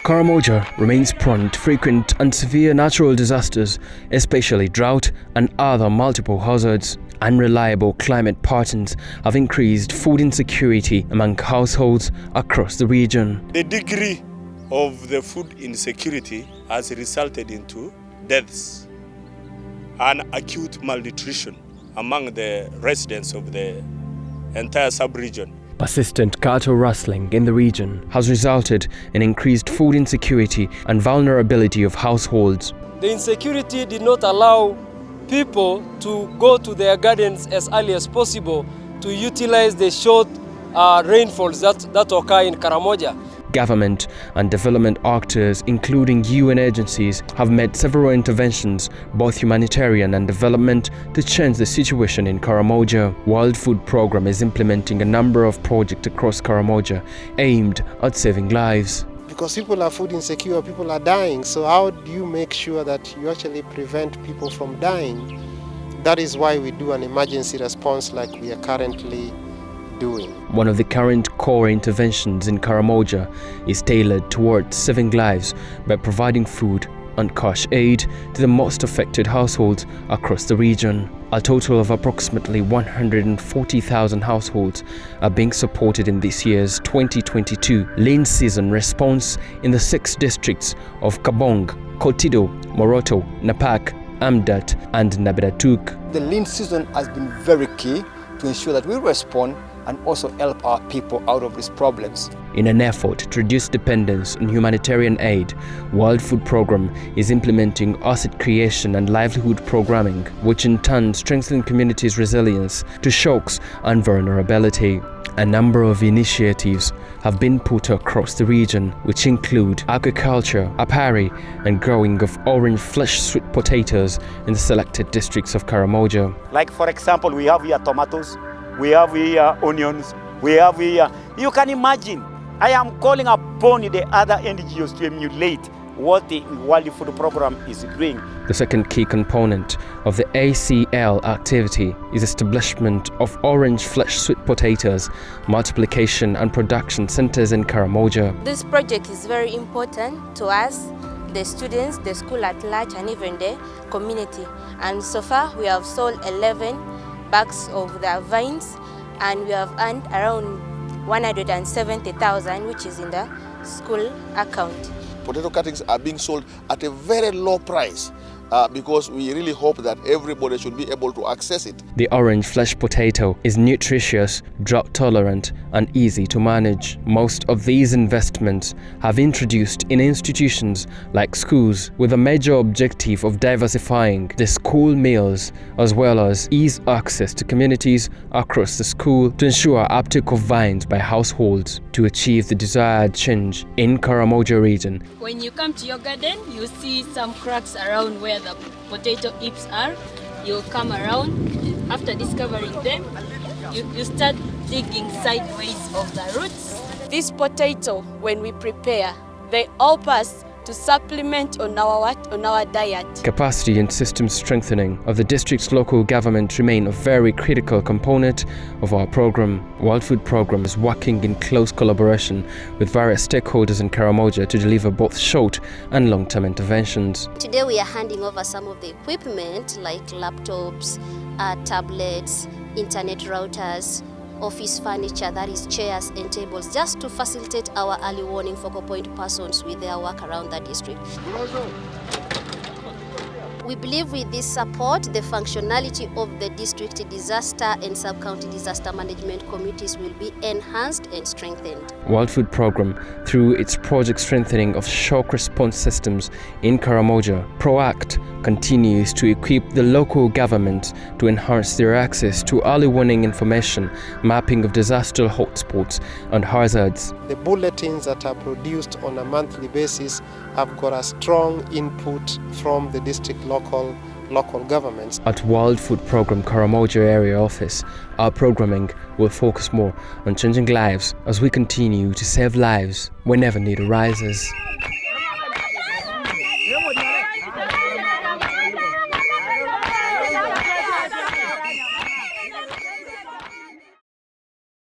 Karamoja remains prone to frequent and severe natural disasters, especially drought and other multiple hazards. Unreliable climate patterns have increased food insecurity among households across the region. The degree of the food insecurity has resulted into deaths and acute malnutrition among the residents of the entire sub-region. Persistent cattle rustling in the region has resulted in increased food insecurity and vulnerability of households. The insecurity did not allow people to go to their gardens as early as possible to utilize the short rainfalls that occur in Karamoja. Government and development actors, including UN agencies, have made several interventions, both humanitarian and development, to change the situation in Karamoja. World Food Programme is implementing a number of projects across Karamoja aimed at saving lives. Because people are food insecure, people are dying. So how do you make sure that you actually prevent people from dying? That is why we do an emergency response like we are currently doing. One of the current core interventions in Karamoja is tailored towards saving lives by providing food and cash aid to the most affected households across the region. A total of approximately 140,000 households are being supported in this year's 2022 lean season response in the 6 districts of Kabong, Kotido, Moroto, Napak, Amdat and Nabiratuk. The lean season has been very key to ensure that we respond and also help our people out of these problems. In an effort to reduce dependence on humanitarian aid, World Food Programme is implementing asset creation and livelihood programming, which in turn strengthens communities' resilience to shocks and vulnerability. A number of initiatives have been put across the region, which include agriculture, apiary, and growing of orange flesh sweet potatoes in the selected districts of Karamoja. Like for example, we have here tomatoes, we have here onions, we have here, you can imagine, I am calling upon the other NGOs to emulate what the World Food Programme is doing. The second key component of the ACL activity is establishment of orange flesh sweet potatoes, multiplication and production centers in Karamoja. This project is very important to us, the students, the school at large, and even the community. And so far we have sold 11 bags of the vines, and we have earned around 170,000, which is in the school account. Potato cuttings are being sold at a very low price because we really hope that everybody should be able to access it. The orange flesh potato is nutritious, drought tolerant and easy to manage. Most of these investments have introduced in institutions like schools with a major objective of diversifying the school meals as well as ease access to communities across the school to ensure uptake of vines by households to achieve the desired change in Karamoja region. When you come to your garden, you see some cracks around where the potato hips are. You come around, after discovering them, you start digging sideways of the roots. This potato, when we prepare, they help us to supplement on our diet. Capacity and system strengthening of the district's local government remain a very critical component of our program. World Food Programme is working in close collaboration with various stakeholders in Karamoja to deliver both short and long-term interventions. Today we are handing over some of the equipment like laptops, tablets, internet routers, office furniture, that is chairs and tables, just to facilitate our early warning focal point persons with their work around the district. We believe with this support, the functionality of the district disaster and sub-county disaster management committees will be enhanced and strengthened. World Food Programme, through its project strengthening of shock response systems in Karamoja, PROACT continues to equip the local government to enhance their access to early warning information, mapping of disaster hotspots and hazards. The bulletins that are produced on a monthly basis have got a strong input from the district local governments. At World Food Programme Karamoja Area Office, our programming will focus more on changing lives as we continue to save lives whenever need arises.